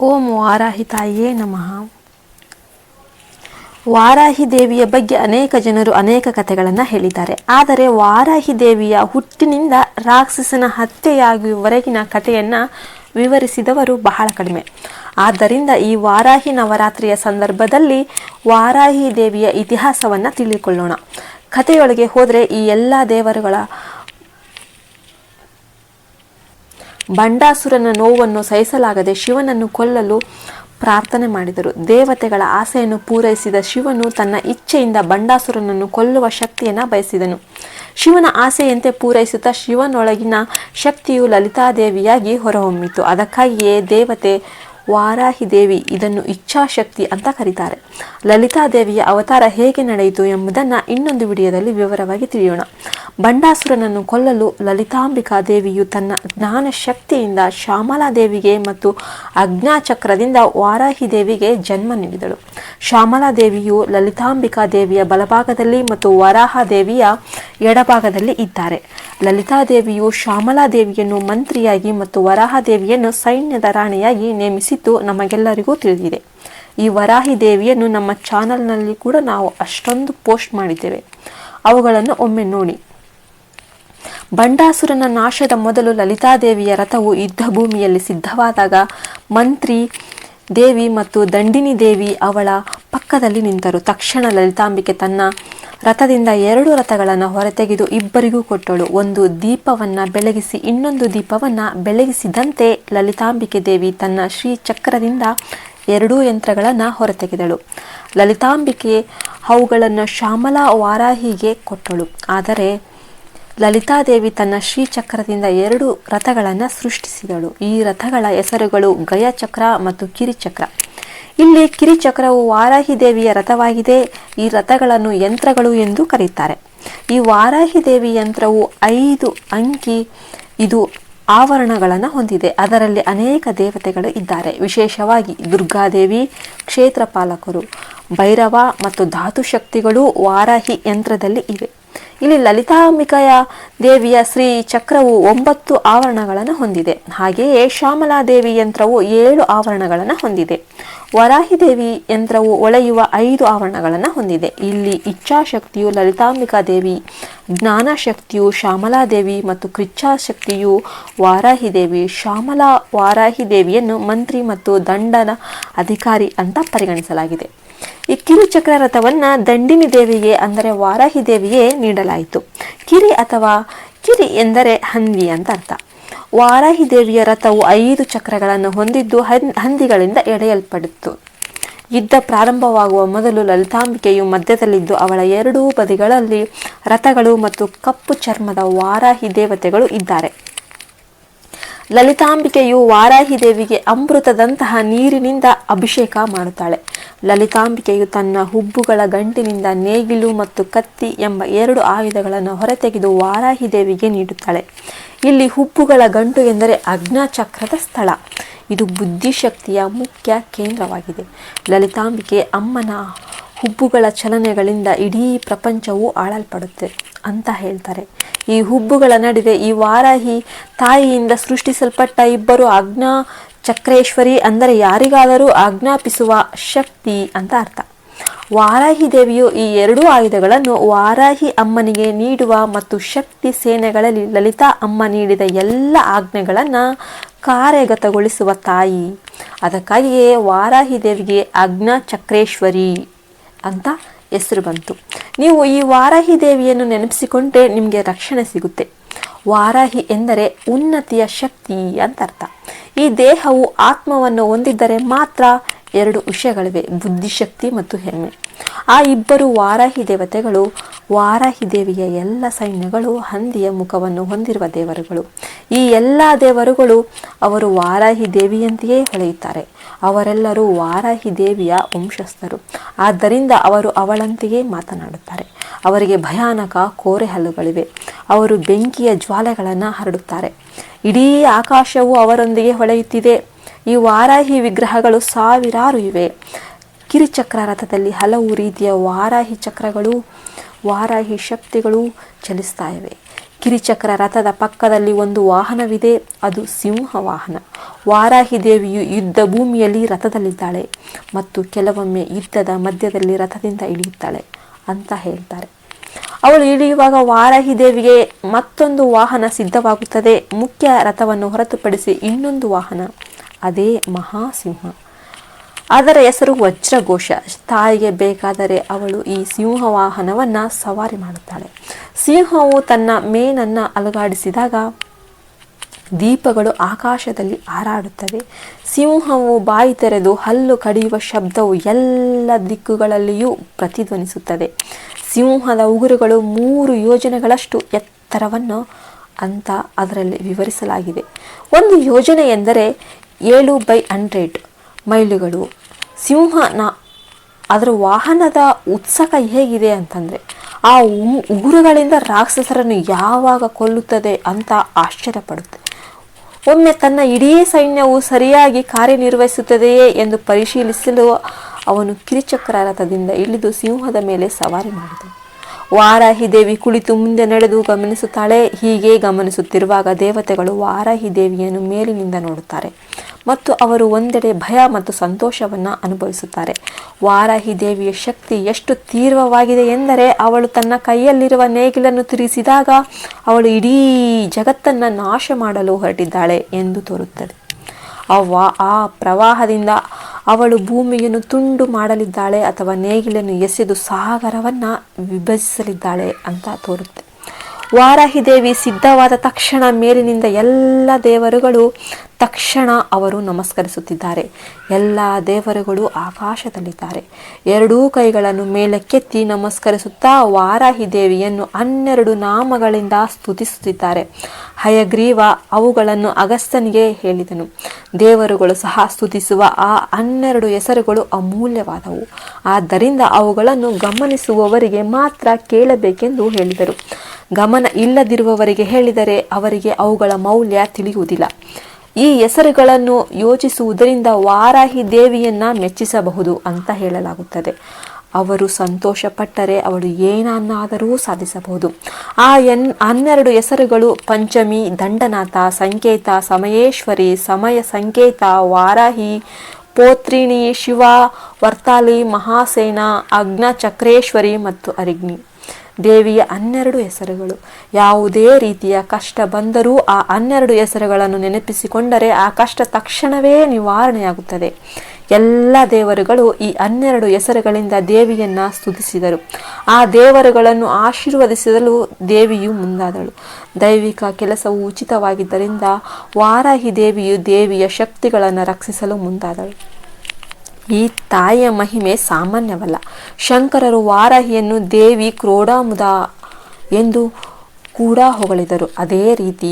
ಓಂ ವಾರಾಹಿ ತಾಯಿಯೇ ನಮಃ. ವಾರಾಹಿ ದೇವಿಯ ಬಗ್ಗೆ ಅನೇಕ ಜನರು ಅನೇಕ ಕಥೆಗಳನ್ನು ಹೇಳಿದ್ದಾರೆ. ಆದರೆ ವಾರಾಹಿ ದೇವಿಯ ಹುಟ್ಟಿನಿಂದ ರಾಕ್ಷಸನ ಹತ್ಯೆಯಾಗುವವರೆಗಿನ ಕಥೆಯನ್ನು ವಿವರಿಸಿದವರು ಬಹಳ ಕಡಿಮೆ. ಆದ್ದರಿಂದ ಈ ವಾರಾಹಿ ನವರಾತ್ರಿಯ ಸಂದರ್ಭದಲ್ಲಿ ವಾರಾಹಿ ದೇವಿಯ ಇತಿಹಾಸವನ್ನು ತಿಳಿದುಕೊಳ್ಳೋಣ. ಕಥೆಯೊಳಗೆ ಹೋದರೆ ಈ ಎಲ್ಲ ದೇವರುಗಳ ಬಂಡಾಸುರನ ನೋವನ್ನು ಸಹಿಸಲಾಗದೆ ಶಿವನನ್ನು ಕೊಲ್ಲಲು ಪ್ರಾರ್ಥನೆ ಮಾಡಿದರು. ದೇವತೆಗಳ ಆಸೆಯನ್ನು ಪೂರೈಸಿದ ಶಿವನು ತನ್ನ ಇಚ್ಛೆಯಿಂದ ಬಂಡಾಸುರನನ್ನು ಕೊಲ್ಲುವ ಶಕ್ತಿಯನ್ನು ಬಯಸಿದನು. ಶಿವನ ಆಸೆಯಂತೆ ಪೂರೈಸುತ್ತಾ ಶಿವನೊಳಗಿನ ಶಕ್ತಿಯು ಲಲಿತಾದೇವಿಯಾಗಿ ಹೊರಹೊಮ್ಮಿತು. ಅದಕ್ಕಾಗಿಯೇ ದೇವತೆ ವಾರಾಹಿ ದೇವಿ ಇದನ್ನು ಇಚ್ಛಾಶಕ್ತಿ ಅಂತ ಕರೀತಾರೆ. ಲಲಿತಾದೇವಿಯ ಅವತಾರ ಹೇಗೆ ನಡೆಯಿತು ಎಂಬುದನ್ನು ಇನ್ನೊಂದು ವಿಡಿಯೋದಲ್ಲಿ ವಿವರವಾಗಿ ತಿಳಿಯೋಣ. ಬಂಡಾಸುರನನ್ನು ಕೊಲ್ಲಲು ಲಲಿತಾಂಬಿಕಾ ದೇವಿಯು ತನ್ನ ಜ್ಞಾನ ಶಕ್ತಿಯಿಂದ ಶ್ಯಾಮಲಾದೇವಿಗೆ ಮತ್ತು ಅಜ್ಞಾಚಕ್ರದಿಂದ ವಾರಾಹಿ ದೇವಿಗೆ ಜನ್ಮ ನೀಡಿದಳು. ಶ್ಯಾಮಲಾದೇವಿಯು ಲಲಿತಾಂಬಿಕಾ ದೇವಿಯ ಬಲಭಾಗದಲ್ಲಿ ಮತ್ತು ವರಾಹ ದೇವಿಯ ಎಡಭಾಗದಲ್ಲಿ ಇದ್ದಾರೆ. ಲಲಿತಾದೇವಿಯು ಶ್ಯಾಮಲಾದೇವಿಯನ್ನು ಮಂತ್ರಿಯಾಗಿ ಮತ್ತು ವರಾಹ ದೇವಿಯನ್ನು ಸೈನ್ಯದ ರಾಣಿಯಾಗಿ ನೇಮಿಸಿದ್ದು ನಮಗೆಲ್ಲರಿಗೂ ತಿಳಿದಿದೆ. ಈ ವರಾಹಿ ದೇವಿಯನ್ನು ನಮ್ಮ ಚಾನಲ್ನಲ್ಲಿ ಕೂಡ ನಾವು ಅಷ್ಟೊಂದು ಪೋಸ್ಟ್ ಮಾಡಿದ್ದೇವೆ, ಅವುಗಳನ್ನು ಒಮ್ಮೆ ನೋಡಿ. ಬಂಡಾಸುರನ ನಾಶದ ಮೊದಲು ಲಲಿತಾದೇವಿಯ ರಥವು ಯುದ್ಧ ಭೂಮಿಯಲ್ಲಿ ಸಿದ್ಧವಾದಾಗ ಮಂತ್ರಿ ದೇವಿ ಮತ್ತು ದಂಡಿನಿ ದೇವಿ ಅವಳ ಪಕ್ಕದಲ್ಲಿ ನಿಂತರು. ತಕ್ಷಣ ಲಲಿತಾಂಬಿಕೆ ತನ್ನ ರಥದಿಂದ 2 ರಥಗಳನ್ನು ಹೊರತೆಗೆದು ಇಬ್ಬರಿಗೂ ಕೊಟ್ಟಳು. ಒಂದು ದೀಪವನ್ನು ಬೆಳಗಿಸಿ ಇನ್ನೊಂದು ದೀಪವನ್ನು ಬೆಳಗಿಸಿದಂತೆ ಲಲಿತಾಂಬಿಕೆ ದೇವಿ ತನ್ನ ಶ್ರೀ ಚಕ್ರದಿಂದ 2 ಯಂತ್ರಗಳನ್ನು ಹೊರತೆಗೆದಳು. ಲಲಿತಾಂಬಿಕೆ ಅವುಗಳನ್ನು ಶ್ಯಾಮಲಾ ವಾರಾಹಿಗೆ ಕೊಟ್ಟಳು. ಆದರೆ ಲಲಿತಾದೇವಿ ತನ್ನ ಶ್ರೀಚಕ್ರದಿಂದ 2 ರಥಗಳನ್ನು ಸೃಷ್ಟಿಸಿದಳು. ಈ ರಥಗಳ ಹೆಸರುಗಳು ಗಯಚಕ್ರ ಮತ್ತು ಕಿರಿಚಕ್ರ. ಇಲ್ಲಿ ಕಿರಿಚಕ್ರವು ವಾರಾಹಿ ದೇವಿಯ ರಥವಾಗಿದೆ. ಈ ರಥಗಳನ್ನು ಯಂತ್ರಗಳು ಎಂದು ಕರೆಯುತ್ತಾರೆ. ಈ ವಾರಾಹಿ ದೇವಿ ಯಂತ್ರವು 5 ಅಂಕಿ ಇದು ಆವರಣಗಳನ್ನು ಹೊಂದಿದೆ. ಅದರಲ್ಲಿ ಅನೇಕ ದೇವತೆಗಳು ಇದ್ದಾರೆ. ವಿಶೇಷವಾಗಿ ದುರ್ಗಾದೇವಿ, ಕ್ಷೇತ್ರಪಾಲಕರು, ಭೈರವ ಮತ್ತು ಧಾತು ಶಕ್ತಿಗಳು ವಾರಾಹಿ ಯಂತ್ರದಲ್ಲಿ ಇವೆ. ಇಲ್ಲಿ ಲಲಿತಾಂಬಿಕೆಯ ದೇವಿಯ ಶ್ರೀ ಚಕ್ರವು 9 ಆವರಣಗಳನ್ನು ಹೊಂದಿದೆ. ಹಾಗೆಯೇ ಶ್ಯಾಮಲಾದೇವಿ ಯಂತ್ರವು 7 ಆವರಣಗಳನ್ನು ಹೊಂದಿದೆ. ವರಾಹಿ ದೇವಿ ಯಂತ್ರವು ಹೊಳೆಯುವ 5 ಆವರಣಗಳನ್ನು ಹೊಂದಿದೆ. ಇಲ್ಲಿ ಇಚ್ಛಾಶಕ್ತಿಯು ಲಲಿತಾಂಬಿಕಾ ದೇವಿ, ಜ್ಞಾನಶಕ್ತಿಯು ಶ್ಯಾಮಲಾದೇವಿ ಮತ್ತು ಕೃಚ್ಛಾಶಕ್ತಿಯು ವಾರಾಹಿ ದೇವಿ. ಶ್ಯಾಮಲಾ ವಾರಾಹಿ ದೇವಿಯನ್ನು ಮಂತ್ರಿ ಮತ್ತು ದಂಡನ ಅಧಿಕಾರಿ ಅಂತ ಪರಿಗಣಿಸಲಾಗಿದೆ. ಈ ಕಿರುಚಕ್ರ ರಥವನ್ನು ದಂಡಿನಿ ದೇವಿಗೆ ಅಂದರೆ ವಾರಾಹಿ ದೇವಿಗೆ ನೀಡಲಾಯಿತು. ಕಿರಿ ಅಥವಾ ಕಿರಿ ಎಂದರೆ ಹಂದಿ ಅಂತ ಅರ್ಥ. ವಾರಾಹಿ ದೇವಿಯ ರಥವು 5 ಚಕ್ರಗಳನ್ನು ಹೊಂದಿದ್ದು ಹಂದಿಗಳಿಂದ ಎಳೆಯಲ್ಪಡಿತ್ತು. ಯುದ್ಧ ಪ್ರಾರಂಭವಾಗುವ ಮೊದಲು ಲಲಿತಾಂಬಿಕೆಯು ಮಧ್ಯದಲ್ಲಿದ್ದು ಅವಳ 2 ಬದಿಗಳಲ್ಲಿ ರಥಗಳು ಮತ್ತು ಕಪ್ಪು ಚರ್ಮದ ವಾರಾಹಿ ದೇವತೆಗಳು ಇದ್ದಾರೆ. ಲಲಿತಾಂಬಿಕೆಯು ವಾರಾಹಿ ದೇವಿಗೆ ಅಮೃತದಂತಹ ನೀರಿನಿಂದ ಅಭಿಷೇಕ ಮಾಡುತ್ತಾಳೆ. ಲಲಿತಾಂಬಿಕೆಯು ತನ್ನ ಹುಬ್ಬುಗಳ ಗಂಟಿನಿಂದ ನೇಗಿಲು ಮತ್ತು ಕತ್ತಿ ಎಂಬ 2 ಆಯುಧಗಳನ್ನು ಹೊರತೆಗೆದು ವಾರಾಹಿ ದೇವಿಗೆ ನೀಡುತ್ತಾಳೆ. ಇಲ್ಲಿ ಹುಬ್ಬುಗಳ ಗಂಟು ಎಂದರೆ ಅಜ್ಞಾಚಕ್ರದ ಸ್ಥಳ. ಇದು ಬುದ್ಧಿಶಕ್ತಿಯ ಮುಖ್ಯ ಕೇಂದ್ರವಾಗಿದೆ. ಲಲಿತಾಂಬಿಕೆ ಅಮ್ಮನ ಹುಬ್ಬುಗಳ ಚಲನೆಗಳಿಂದ ಇಡೀ ಪ್ರಪಂಚವು ಆಳಲ್ಪಡುತ್ತೆ ಅಂತ ಹೇಳ್ತಾರೆ. ಈ ಹುಬ್ಬುಗಳ ನಡುವೆ ಈ ವಾರಾಹಿ ತಾಯಿಯಿಂದ ಸೃಷ್ಟಿಸಲ್ಪಟ್ಟ ಇಬ್ಬರು ಆಜ್ಞಾ ಚಕ್ರೇಶ್ವರಿ ಅಂದರೆ ಯಾರಿಗಾದರೂ ಆಜ್ಞಾಪಿಸುವ ಶಕ್ತಿ ಅಂತ ಅರ್ಥ. ವಾರಾಹಿ ದೇವಿಯು ಈ 2 ಆಯುಧಗಳನ್ನು ವಾರಾಹಿ ಅಮ್ಮನಿಗೆ ನೀಡುವ ಮತ್ತು ಶಕ್ತಿ ಸೇನೆಗಳಲ್ಲಿ ಲಲಿತಾ ಅಮ್ಮ ನೀಡಿದ ಎಲ್ಲ ಆಜ್ಞೆಗಳನ್ನು ಕಾರ್ಯಗತಗೊಳಿಸುವ ತಾಯಿ. ಅದಕ್ಕಾಗಿಯೇ ವಾರಾಹಿ ದೇವಿಗೆ ಆಜ್ಞಾ ಚಕ್ರೇಶ್ವರಿ ಅಂತ ಹೆಸರು ಬಂತು. ನೀವು ಈ ವಾರಾಹಿ ದೇವಿಯನ್ನು ನೆನಪಿಸಿಕೊಂಡ್ರೆ ನಿಮಗೆ ರಕ್ಷಣೆ ಸಿಗುತ್ತೆ. ವಾರಾಹಿ ಎಂದರೆ ಉನ್ನತಿಯ ಶಕ್ತಿ ಅಂತ ಅರ್ಥ. ಈ ದೇಹವು ಆತ್ಮವನ್ನು ಹೊಂದಿದ್ದರೆ ಮಾತ್ರ 2 ವಿಷಯಗಳಿವೆ, ಬುದ್ಧಿಶಕ್ತಿ ಮತ್ತು ಹೆಮ್ಮೆ. ಆ ಇಬ್ಬರು ವಾರಾಹಿ ದೇವತೆಗಳು ವಾರಾಹಿ ದೇವಿಯ ಎಲ್ಲ ಸೈನ್ಯಗಳು ಹಂದಿಯ ಮುಖವನ್ನು ಹೊಂದಿರುವ ದೇವರುಗಳು. ಈ ಎಲ್ಲ ದೇವರುಗಳು ಅವರು ವಾರಾಹಿ ದೇವಿಯಂತೆಯೇ ಹೊಳೆಯುತ್ತಾರೆ. ಅವರೆಲ್ಲರೂ ವಾರಾಹಿ ದೇವಿಯ ವಂಶಸ್ಥರು. ಆದ್ದರಿಂದ ಅವರು ಅವಳಂತೆಯೇ ಮಾತನಾಡುತ್ತಾರೆ. ಅವರಿಗೆ ಭಯಾನಕ ಕೋರೆ ಹಲ್ಲುಗಳಿವೆ. ಅವರು ಬೆಂಕಿಯ ಜ್ವಾಲೆಗಳನ್ನು ಹರಡುತ್ತಾರೆ. ಇಡೀ ಆಕಾಶವು ಅವರೊಂದಿಗೆ ಹೊಳೆಯುತ್ತಿದೆ. ಈ ವಾರಾಹಿ ವಿಗ್ರಹಗಳು ಸಾವಿರಾರು ಇವೆ. ಕಿರುಚಕ್ರ ರಥದಲ್ಲಿ ಹಲವು ರೀತಿಯ ವಾರಾಹಿ ಚಕ್ರಗಳು, ವಾರಾಹಿ ಶಕ್ತಿಗಳು ಚಲಿಸ್ತಾ ಇವೆ. ಕಿರಿಚಕ್ರ ರಥದ ಪಕ್ಕದಲ್ಲಿ ಒಂದು ವಾಹನವಿದೆ, ಅದು ಸಿಂಹ ವಾಹನ. ವಾರಾಹಿ ದೇವಿಯು ಯುದ್ಧ ಭೂಮಿಯಲ್ಲಿ ರಥದಲ್ಲಿದ್ದಾಳೆ ಮತ್ತು ಕೆಲವೊಮ್ಮೆ ಯುದ್ಧದ ಮಧ್ಯದಲ್ಲಿ ರಥದಿಂದ ಇಳಿಯುತ್ತಾಳೆ ಅಂತ ಹೇಳ್ತಾರೆ. ಅವಳು ಇಳಿಯುವಾಗ ವಾರಾಹಿ ದೇವಿಗೆ ಮತ್ತೊಂದು ವಾಹನ ಸಿದ್ಧವಾಗುತ್ತದೆ. ಮುಖ್ಯ ರಥವನ್ನು ಹೊರತುಪಡಿಸಿ ಇನ್ನೊಂದು ವಾಹನ, ಅದೇ ಮಹಾಸಿಂಹ. ಅದರ ಹೆಸರು ವಜ್ರಘೋಷ. ತಾಯಿಗೆ ಬೇಕಾದರೆ ಅವಳು ಈ ಸಿಂಹ ವಾಹನವನ್ನು ಸವಾರಿ ಮಾಡುತ್ತಾಳೆ. ಸಿಂಹವು ತನ್ನ ಮೇನನ್ನು ಅಲುಗಾಡಿಸಿದಾಗ ದೀಪಗಳು ಆಕಾಶದಲ್ಲಿ ಹಾರಾಡುತ್ತವೆ. ಸಿಂಹವು ಬಾಯಿ ತೆರೆದು ಹಲ್ಲು ಕಡಿಯುವ ಶಬ್ದವು ಎಲ್ಲ ದಿಕ್ಕುಗಳಲ್ಲಿಯೂ ಪ್ರತಿಧ್ವನಿಸುತ್ತದೆ. ಸಿಂಹದ ಉಗುರುಗಳು 3 ಯೋಜನೆಗಳಷ್ಟು ಎತ್ತರವನ್ನು ಅಂತ ಅದರಲ್ಲಿ ವಿವರಿಸಲಾಗಿದೆ. 1 ಯೋಜನೆ ಎಂದರೆ 7/100 ಮೈಲುಗಳು. ಅದರ ವಾಹನದ ಉತ್ಸುಕ ಹೇಗಿದೆ ಅಂತಂದರೆ, ಆ ಉಗುರುಗಳಿಂದ ರಾಕ್ಷಸರನ್ನು ಯಾವಾಗ ಕೊಲ್ಲುತ್ತದೆ ಅಂತ ಆಶ್ಚರ್ಯಪಡುತ್ತೆ. ಒಮ್ಮೆ ತನ್ನ ಇಡೀ ಸೈನ್ಯವು ಸರಿಯಾಗಿ ಕಾರ್ಯನಿರ್ವಹಿಸುತ್ತದೆಯೇ ಎಂದು ಪರಿಶೀಲಿಸಲು ಅವನು ಕಿರಿಚಕ್ರ ರಥದಿಂದ ಇಳಿದು ಸಿಂಹದ ಮೇಲೆ ಸವಾರಿ ಮಾಡಿದನು. ವಾರಾಹಿ ದೇವಿ ಕುಳಿತು ಮುಂದೆ ನಡೆದು ಗಮನಿಸುತ್ತಾಳೆ. ಹೀಗೆ ಗಮನಿಸುತ್ತಿರುವಾಗ ದೇವತೆಗಳು ವಾರಾಹಿ ದೇವಿಯನ್ನು ಮೇಲಿನಿಂದ ನೋಡುತ್ತಾರೆ ಮತ್ತು ಅವರು ಒಂದೆಡೆ ಭಯ ಮತ್ತು ಸಂತೋಷವನ್ನು ಅನುಭವಿಸುತ್ತಾರೆ. ವಾರಾಹಿ ದೇವಿಯ ಶಕ್ತಿ ಎಷ್ಟು ತೀವ್ರವಾಗಿದೆ ಎಂದರೆ ಅವಳು ತನ್ನ ಕೈಯಲ್ಲಿರುವ ನೇಗಿಲನ್ನು ತಿರುಗಿಸಿದಾಗ ಅವಳು ಇಡೀ ಜಗತ್ತನ್ನು ನಾಶ ಮಾಡಲು ಹೊರಟಿದ್ದಾಳೆ ಎಂದು ತೋರುತ್ತದೆ. ಆ ಪ್ರವಾಹದಿಂದ ಅವಳು ಭೂಮಿಯನ್ನು ತುಂಡು ಮಾಡಲಿದ್ದಾಳೆ ಅಥವಾ ನೇಗಿಲನ್ನು ಎಸೆದು ಸಾಗರವನ್ನು ವಿಭಜಿಸಲಿದ್ದಾಳೆ ಅಂತ ತೋರುತ್ತೆ. ವಾರಾಹಿ ದೇವಿ ಸಿದ್ಧವಾದ ತಕ್ಷಣ ಮೇಲಿನಿಂದ ಎಲ್ಲ ದೇವರುಗಳು ತಕ್ಷಣ ಅವರು ನಮಸ್ಕರಿಸುತ್ತಿದ್ದಾರೆ. ಎಲ್ಲ ದೇವರುಗಳು ಆಕಾಶದಲ್ಲಿದ್ದಾರೆ. 2 ಕೈಗಳನ್ನು ಮೇಲಕ್ಕೆತ್ತಿ ನಮಸ್ಕರಿಸುತ್ತಾ ವಾರಾಹಿ ದೇವಿಯನ್ನು 12 ನಾಮಗಳಿಂದ ಸ್ತುತಿಸುತ್ತಿದ್ದಾರೆ. ಹಯಗ್ರೀವ ಅವುಗಳನ್ನು ಅಗಸ್ತ್ಯನಿಗೆ ಹೇಳಿದನು. ದೇವರುಗಳು ಸಹ ಸ್ತುತಿಸುವ ಆ 12 ಹೆಸರುಗಳು ಅಮೂಲ್ಯವಾದವು. ಆದ್ದರಿಂದ ಅವುಗಳನ್ನು ಗಮನಿಸುವವರಿಗೆ ಮಾತ್ರ ಕೇಳಬೇಕೆಂದು ಹೇಳಿದರು. ಗಮನ ಇಲ್ಲದಿರುವವರಿಗೆ ಹೇಳಿದರೆ ಅವರಿಗೆ ಅವುಗಳ ಮೌಲ್ಯ ತಿಳಿಯುವುದಿಲ್ಲ. ಈ ಹೆಸರುಗಳನ್ನು ಯೋಚಿಸುವುದರಿಂದ ವಾರಾಹಿ ದೇವಿಯನ್ನ ಮೆಚ್ಚಿಸಬಹುದು ಅಂತ ಹೇಳಲಾಗುತ್ತದೆ. ಅವರು ಸಂತೋಷಪಟ್ಟರೆ ಅವಳು ಏನನ್ನಾದರೂ ಸಾಧಿಸಬಹುದು. ಆ 12 ಹೆಸರುಗಳು ಪಂಚಮಿ, ದಂಡನಾಥ, ಸಂಕೇತ, ಸಮಯೇಶ್ವರಿ, ಸಮಯ ಸಂಕೇತ, ವಾರಾಹಿ, ಪೋತ್ರಿಣಿ, ಶಿವ, ವರ್ತಲಿ, ಮಹಾಸೇನ, ಅಗ್ನ ಚಕ್ರೇಶ್ವರಿ ಮತ್ತು ಅರಿಗ್ನಿ. ದೇವಿಯ 12 ಹೆಸರುಗಳು. ಯಾವುದೇ ರೀತಿಯ ಕಷ್ಟ ಬಂದರೂ ಆ 12 ಹೆಸರುಗಳನ್ನು ನೆನಪಿಸಿಕೊಂಡರೆ ಆ ಕಷ್ಟ ತಕ್ಷಣವೇ ನಿವಾರಣೆಯಾಗುತ್ತದೆ. ಎಲ್ಲ ದೇವರುಗಳು ಈ 12 ಹೆಸರುಗಳಿಂದ ದೇವಿಯನ್ನ ಸ್ತುತಿಸಿದರು. ಆ ದೇವರುಗಳನ್ನು ಆಶೀರ್ವದಿಸಲು ದೇವಿಯು ಮುಂದಾದಳು. ದೈವಿಕ ಕೆಲಸವು ಉಚಿತವಾಗಿದ್ದರಿಂದ ವಾರಾಹಿ ದೇವಿಯು ದೇವಿಯ ಶಕ್ತಿಗಳನ್ನು ರಕ್ಷಿಸಲು ಮುಂದಾದಳು. ಈ ತಾಯಿಯ ಮಹಿಮೆ ಸಾಮಾನ್ಯವಲ್ಲ. ಶಂಕರರು ವಾರಾಹಿಯನ್ನು ದೇವಿ ಕ್ರೋಡಾಮುದ ಎಂದು ಕೂಡ ಹೊಗಳಿದರು. ಅದೇ ರೀತಿ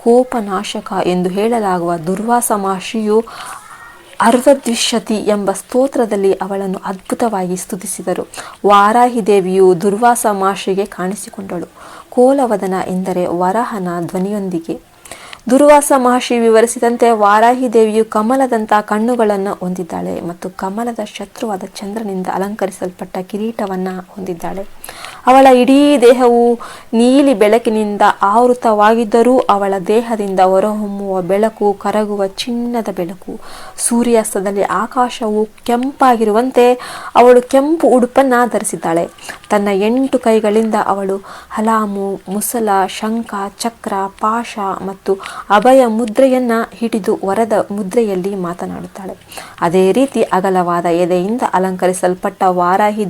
ಕೋಪನಾಶಕ ಎಂದು ಹೇಳಲಾಗುವ ದುರ್ವಾಸ ಮಹರ್ಷಿಯು ಅರ್ವದ್ವಿಷತಿ ಎಂಬ ಸ್ತೋತ್ರದಲ್ಲಿ ಅವಳನ್ನು ಅದ್ಭುತವಾಗಿ ಸ್ತುತಿಸಿದರು. ವಾರಾಹಿ ದೇವಿಯು ದುರ್ವಾಸ ಮಹರ್ಷಿಗೆ ಕಾಣಿಸಿಕೊಂಡಳು. ಕೋಲವದನ ಎಂದರೆ ವರಾಹನ ಧ್ವನಿಯೊಂದಿಗೆ. ದುರ್ವಾಸ ಮಹರ್ಷಿ ವಿವರಿಸಿದಂತೆ ವಾರಾಹಿ ದೇವಿಯು ಕಮಲದಂಥ ಕಣ್ಣುಗಳನ್ನು ಹೊಂದಿದ್ದಾಳೆ ಮತ್ತು ಕಮಲದ ಶತ್ರುವಾದ ಚಂದ್ರನಿಂದ ಅಲಂಕರಿಸಲ್ಪಟ್ಟ ಕಿರೀಟವನ್ನು ಹೊಂದಿದ್ದಾಳೆ. ಅವಳ ಇಡೀ ದೇಹವು ನೀಲಿ ಬೆಳಕಿನಿಂದ ಆವೃತವಾಗಿದ್ದರೂ ಅವಳ ದೇಹದಿಂದ ಹೊರಹೊಮ್ಮುವ ಬೆಳಕು ಕರಗುವ ಚಿನ್ನದ ಬೆಳಕು. ಸೂರ್ಯಾಸ್ತದಲ್ಲಿ ಆಕಾಶವು ಕೆಂಪಾಗಿರುವಂತೆ ಅವಳು ಕೆಂಪು ಉಡುಪನ್ನು ಧರಿಸಿದ್ದಾಳೆ. ತನ್ನ 8 ಕೈಗಳಿಂದ ಅವಳು ಹಲಾಮು, ಮುಸಲ, ಶಂಖ, ಚಕ್ರ, ಪಾಶ ಮತ್ತು ಅಭಯ ಮುದ್ರೆಯನ್ನ ಹಿಡಿದು ವರದ ಮುದ್ರೆಯಲ್ಲಿ ಮಾತನಾಡುತ್ತಾಳೆ. ಅದೇ ರೀತಿ ಅಗಲವಾದ ಎದೆಯಿಂದ ಅಲಂಕರಿಸಲ್ಪಟ್ಟ ವಾರಾಹಿ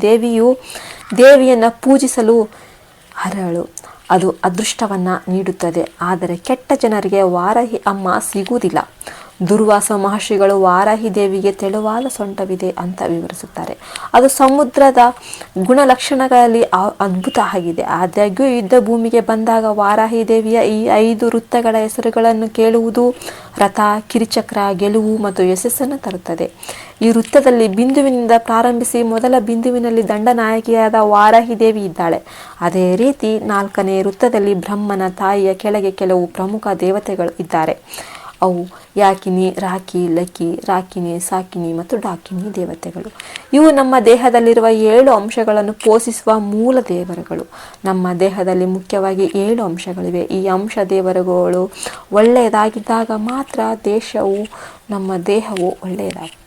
ದೇವಿಯನ್ನ ಪೂಜಿಸಲು ಅರಳು. ಅದು ಅದೃಷ್ಟವನ್ನ ನೀಡುತ್ತದೆ. ಆದರೆ ಕೆಟ್ಟ ಜನರಿಗೆ ವಾರಾಹಿ ಅಮ್ಮ ಸಿಗುವುದಿಲ್ಲ. ದುರ್ವಾಸ ಮಹರ್ಷಿಗಳು ವಾರಾಹಿ ದೇವಿಗೆ ತೆಳುವಾದ ಸೊಂಟವಿದೆ ಅಂತ ವಿವರಿಸುತ್ತಾರೆ. ಅದು ಸಮುದ್ರದ ಗುಣಲಕ್ಷಣಗಳಲ್ಲಿ ಅದ್ಭುತ ಆಗಿದೆ. ಆದಾಗ್ಯೂ ಯುದ್ಧ ಭೂಮಿಗೆ ಬಂದಾಗ ವಾರಾಹಿ ದೇವಿಯ ಈ 5 ವೃತ್ತಗಳ ಹೆಸರುಗಳನ್ನು ಕೇಳುವುದು ರಥ, ಕಿರಿಚಕ್ರ, ಗೆಲುವು ಮತ್ತು ಯಶಸ್ಸನ್ನು ತರುತ್ತದೆ. ಈ ವೃತ್ತದಲ್ಲಿ ಬಿಂದುವಿನಿಂದ ಪ್ರಾರಂಭಿಸಿ ಮೊದಲ ಬಿಂದುವಿನಲ್ಲಿ ದಂಡನಾಯಕಿಯಾದ ವಾರಾಹಿ ದೇವಿ ಇದ್ದಾಳೆ. ಅದೇ ರೀತಿ 4ನೇ ವೃತ್ತದಲ್ಲಿ ಬ್ರಹ್ಮನ ತಾಯಿಯ ಕೆಳಗೆ ಕೆಲವು ಪ್ರಮುಖ ದೇವತೆಗಳು ಇದ್ದಾರೆ. ಅವು ಯಾಕಿನಿ, ರಾಕಿ, ಲಕಿ, ರಾಕಿನಿ, ಸಾಕಿನಿ ಮತ್ತು ಡಾಕಿನಿ ದೇವತೆಗಳು. ಇವು ನಮ್ಮ ದೇಹದಲ್ಲಿರುವ 7 ಅಂಶಗಳನ್ನು ಪೋಷಿಸುವ ಮೂಲ ದೇವರುಗಳು. ನಮ್ಮ ದೇಹದಲ್ಲಿ ಮುಖ್ಯವಾಗಿ 7 ಅಂಶಗಳಿವೆ. ಈ ಅಂಶ ದೇವರುಗಳು ಒಳ್ಳೆಯದಾಗಿದ್ದಾಗ ಮಾತ್ರ ನಮ್ಮ ದೇಹವು ಒಳ್ಳೆಯದಾಗಿದೆ.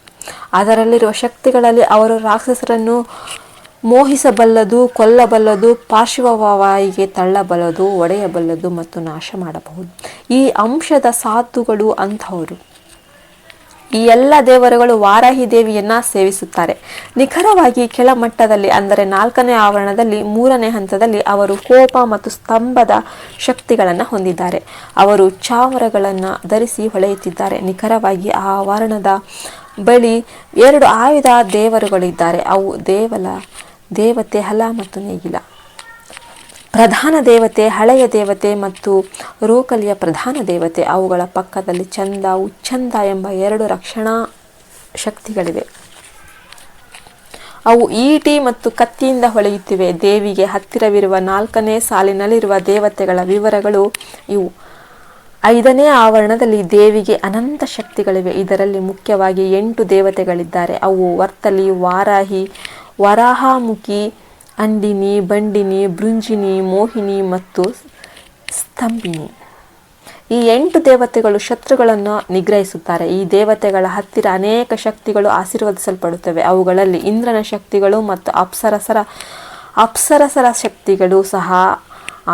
ಅದರಲ್ಲಿರುವ ಶಕ್ತಿಗಳಲ್ಲಿ ಅವರು ರಾಕ್ಷಸರನ್ನು ಮೋಹಿಸಬಲ್ಲದು, ಕೊಲ್ಲಬಲ್ಲದು, ಪಾರ್ಶ್ವವಾಯಿಗೆ ತಳ್ಳಬಲ್ಲದು, ಒಡೆಯಬಲ್ಲದು ಮತ್ತು ನಾಶ ಮಾಡಬಹುದು. ಈ ಅಂಶದ ಸಾಧುಗಳು ಅಂಥವರು. ಈ ಎಲ್ಲ ದೇವರುಗಳು ವಾರಾಹಿ ದೇವಿಯನ್ನ ಸೇವಿಸುತ್ತಾರೆ. ನಿಖರವಾಗಿ ಕೆಳಮಟ್ಟದಲ್ಲಿ ಅಂದರೆ 4ನೇ ಆವರಣದಲ್ಲಿ 3ನೇ ಹಂತದಲ್ಲಿ ಅವರು ಕೋಪ ಮತ್ತು ಸ್ತಂಭದ ಶಕ್ತಿಗಳನ್ನು ಹೊಂದಿದ್ದಾರೆ. ಅವರು ಚಾಮರಗಳನ್ನು ಧರಿಸಿ ಹೊಳೆಯುತ್ತಿದ್ದಾರೆ. ನಿಖರವಾಗಿ ಆ ಆವರಣದ ಬಳಿ 2 ಆಯುಧ ದೇವರುಗಳಿದ್ದಾರೆ. ಅವು ದೇವತೆ ಹಲ ಮತ್ತು ನೇಗಿಲ. ಪ್ರಧಾನ ದೇವತೆ ಹಳೆಯ ದೇವತೆ ಮತ್ತು ರೋಕಲಿಯ ಪ್ರಧಾನ ದೇವತೆ. ಅವುಗಳ ಪಕ್ಕದಲ್ಲಿ ಚಂದ, ಉಚ್ಚಂದ ಎಂಬ 2 ರಕ್ಷಣಾ ಶಕ್ತಿಗಳಿವೆ. ಅವು ಈಟಿ ಮತ್ತು ಕತ್ತಿಯಿಂದ ಹೊಳೆಯುತ್ತಿವೆ. ದೇವಿಗೆ ಹತ್ತಿರವಿರುವ 4ನೇ ಸಾಲಿನಲ್ಲಿರುವ ದೇವತೆಗಳ ವಿವರಗಳು ಇವು. 5ನೇ ಆವರಣದಲ್ಲಿ ದೇವಿಗೆ ಅನಂತ ಶಕ್ತಿಗಳಿವೆ. ಇದರಲ್ಲಿ ಮುಖ್ಯವಾಗಿ 8 ದೇವತೆಗಳಿದ್ದಾರೆ. ಅವು ವರ್ತಲಿ, ವಾರಾಹಿ, ವರಾಹಮುಖಿ, ಅಂಡಿನಿ, ಬಂಡಿನಿ, ಭೃಂಜಿನಿ, ಮೋಹಿನಿ ಮತ್ತು ಸ್ತಂಭಿನಿ. ಈ 8 ದೇವತೆಗಳು ಶತ್ರುಗಳನ್ನು ನಿಗ್ರಹಿಸುತ್ತಾರೆ. ಈ ದೇವತೆಗಳ ಹತ್ತಿರ ಅನೇಕ ಶಕ್ತಿಗಳು ಆಶೀರ್ವದಿಸಲ್ಪಡುತ್ತವೆ. ಅವುಗಳಲ್ಲಿ ಇಂದ್ರನ ಶಕ್ತಿಗಳು ಮತ್ತು ಅಪ್ಸರಸರ ಶಕ್ತಿಗಳು ಸಹ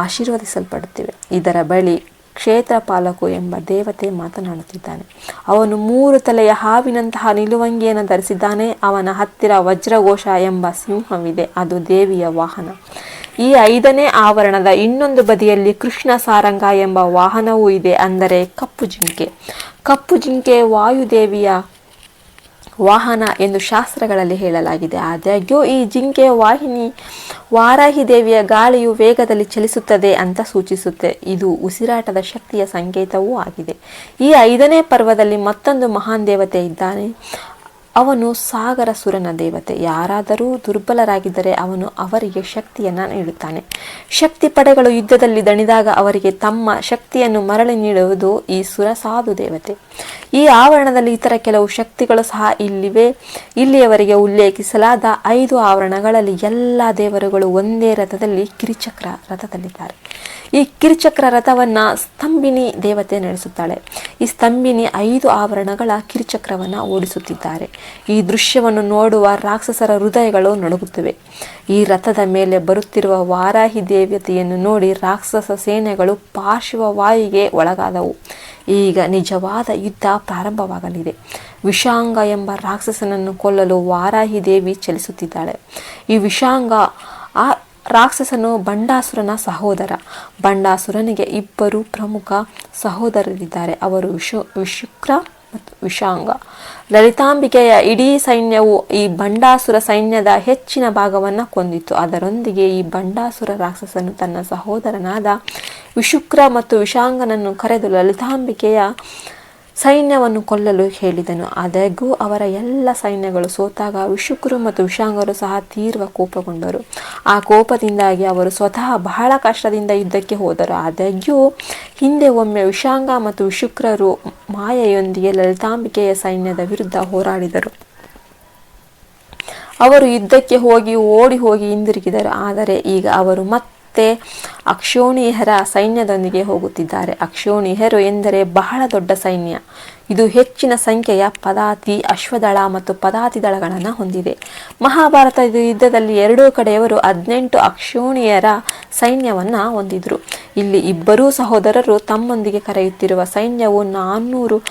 ಆಶೀರ್ವದಿಸಲ್ಪಡುತ್ತಿವೆ. ಇದರ ಬಳಿ ಕ್ಷೇತ್ರಪಾಲಕು ಎಂಬ ದೇವತೆ ಮಾತನಾಡುತ್ತಿದ್ದಾನೆ. ಅವನು 3 ತಲೆಯ ಹಾವಿನಂತಹ ನಿಲುವಂಗಿಯನ್ನು ಧರಿಸಿದ್ದಾನೆ. ಅವನ ಹತ್ತಿರ ವಜ್ರಘೋಷ ಎಂಬ ಸಿಂಹವಿದೆ. ಅದು ದೇವಿಯ ವಾಹನ. ಈ 5ನೇ ಆವರಣದ ಇನ್ನೊಂದು ಬದಿಯಲ್ಲಿ ಕೃಷ್ಣ ಸಾರಂಗ ಎಂಬ ವಾಹನವೂ ಇದೆ, ಅಂದರೆ ಕಪ್ಪು ಜಿಂಕೆ. ಕಪ್ಪು ಜಿಂಕೆ ವಾಯುದೇವಿಯ ವಾಹನ ಎಂದು ಶಾಸ್ತ್ರಗಳಲ್ಲಿ ಹೇಳಲಾಗಿದೆ. ಆದಾಗ್ಯೂ ಈ ಜಿಂಕೆ ವಾರಾಹಿ ದೇವಿಯ ಗಾಳಿಯು ವೇಗದಲ್ಲಿ ಚಲಿಸುತ್ತದೆ ಅಂತ ಸೂಚಿಸುತ್ತೆ. ಇದು ಉಸಿರಾಟದ ಶಕ್ತಿಯ ಸಂಕೇತವೂ ಆಗಿದೆ. ಈ 5ನೇ ಪರ್ವದಲ್ಲಿ ಮತ್ತೊಂದು ಮಹಾನ್ ದೇವತೆ ಇದ್ದಾನೆ. ಅವನು ಸಾಗರ ಸುರನ ದೇವತೆ. ಯಾರಾದರೂ ದುರ್ಬಲರಾಗಿದ್ದರೆ ಅವನು ಅವರಿಗೆ ಶಕ್ತಿಯನ್ನು ನೀಡುತ್ತಾನೆ. ಶಕ್ತಿ ಪಡೆಗಳು ಯುದ್ಧದಲ್ಲಿ ದಣಿದಾಗ ಅವರಿಗೆ ತಮ್ಮ ಶಕ್ತಿಯನ್ನು ಮರಳಿ ನೀಡುವುದು ಈ ಸುರ ಸಾಧು ದೇವತೆ. ಈ ಆವರಣದಲ್ಲಿ ಇತರ ಕೆಲವು ಶಕ್ತಿಗಳು ಸಹ ಇಲ್ಲಿವೆ. ಇಲ್ಲಿಯವರೆಗೆ ಉಲ್ಲೇಖಿಸಲಾದ 5 ಆವರಣಗಳಲ್ಲಿ ಎಲ್ಲ ದೇವರುಗಳು ಒಂದೇ ರಥದಲ್ಲಿ ಕಿರಿಚಕ್ರ ರಥದಲ್ಲಿದ್ದಾರೆ. ಈ ಕಿರಿಚಕ್ರ ರಥವನ್ನು ಸ್ತಂಭಿನಿ ದೇವತೆ ನಡೆಸುತ್ತಾಳೆ. ಈ ಸ್ತಂಭಿನಿ 5 ಆವರಣಗಳ ಕಿರಿಚಕ್ರವನ್ನು ಓಡಿಸುತ್ತಿದ್ದಾರೆ. ಈ ದೃಶ್ಯವನ್ನು ನೋಡುವ ರಾಕ್ಷಸರ ಹೃದಯಗಳು ನಡುಗುತ್ತವೆ. ಈ ರಥದ ಮೇಲೆ ಬರುತ್ತಿರುವ ವಾರಾಹಿ ದೇವತೆಯನ್ನು ನೋಡಿ ರಾಕ್ಷಸ ಸೇನೆಗಳು ಪಾರ್ಶ್ವವಾಯುಗೆ ಒಳಗಾದವು. ಈಗ ನಿಜವಾದ ಯುದ್ಧ ಪ್ರಾರಂಭವಾಗಲಿದೆ. ವಿಷಾಂಗ ಎಂಬ ರಾಕ್ಷಸನನ್ನು ಕೊಲ್ಲಲು ವಾರಾಹಿ ದೇವಿ ಚಲಿಸುತ್ತಿದ್ದಾಳೆ. ಈ ವಿಷಾಂಗ ಆ ರಾಕ್ಷಸನು ಬಂಡಾಸುರನ ಸಹೋದರ. ಬಂಡಾಸುರನಿಗೆ 2 ಪ್ರಮುಖ ಸಹೋದರರಿದ್ದಾರೆ. ಅವರು ವಿಶುಕ್ರ ಮತ್ತು ವಿಷಾಂಗ. ಲಲಿತಾಂಬಿಕೆಯ ಇಡೀ ಸೈನ್ಯವು ಈ ಬಂಡಾಸುರ ಸೈನ್ಯದ ಹೆಚ್ಚಿನ ಭಾಗವನ್ನು ಕೊಂದಿತ್ತು. ಅದರೊಂದಿಗೆ ಈ ಬಂಡಾಸುರ ರಾಕ್ಷಸನು ತನ್ನ ಸಹೋದರನಾದ ವಿಶುಕ್ರ ಮತ್ತು ವಿಷಾಂಗನನ್ನು ಕರೆದು ಲಲಿತಾಂಬಿಕೆಯ ಸೈನ್ಯವನ್ನು ಕೊಲ್ಲಲು ಹೇಳಿದನು. ಆದಾಗ್ಯೂ ಅವರ ಎಲ್ಲ ಸೈನ್ಯಗಳು ಸೋತಾಗ ವಿಶುಕ್ರು ಮತ್ತು ವಿಷಾಂಗರು ಸಹ ತೀವ್ರ ಕೋಪಗೊಂಡರು. ಆ ಕೋಪದಿಂದಾಗಿ ಅವರು ಸ್ವತಃ ಬಹಳ ಕಷ್ಟದಿಂದ ಯುದ್ಧಕ್ಕೆ ಹೋದರು. ಆದಾಗ್ಯೂ ಹಿಂದೆ ಒಮ್ಮೆ ವಿಷಾಂಗ ಮತ್ತು ವಿಶುಕ್ರರು ಮಾಯೆಯೊಂದಿಗೆ ಲಲಿತಾಂಬಿಕೆಯ ಸೈನ್ಯದ ವಿರುದ್ಧ ಹೋರಾಡಿದರು. ಅವರು ಯುದ್ಧಕ್ಕೆ ಓಡಿ ಹೋಗಿ ಹಿಂದಿರುಗಿದರು. ಆದರೆ ಈಗ ಅವರು ಮತ್ತೆ ಅಕ್ಷೋಣಿಯರ ಸೈನ್ಯದೊಂದಿಗೆ ಹೋಗುತ್ತಿದ್ದಾರೆ. ಅಕ್ಷೋಣಿಯರು ಎಂದರೆ ಬಹಳ ದೊಡ್ಡ ಸೈನ್ಯ. ಇದು ಹೆಚ್ಚಿನ ಸಂಖ್ಯೆಯ ಪದಾತಿ, ಅಶ್ವದಳ ಮತ್ತು ಪದಾತಿ ದಳಗಳನ್ನು ಹೊಂದಿದೆ. ಮಹಾಭಾರತದ ಯುದ್ಧದಲ್ಲಿ 2 ಕಡೆಯವರು 18 ಅಕ್ಷೋಣಿಯರ ಸೈನ್ಯವನ್ನು ಹೊಂದಿದ್ರು. ಇಲ್ಲಿ 2 ಸಹೋದರರು ತಮ್ಮೊಂದಿಗೆ ಕರೆಯುತ್ತಿರುವ ಸೈನ್ಯವು 400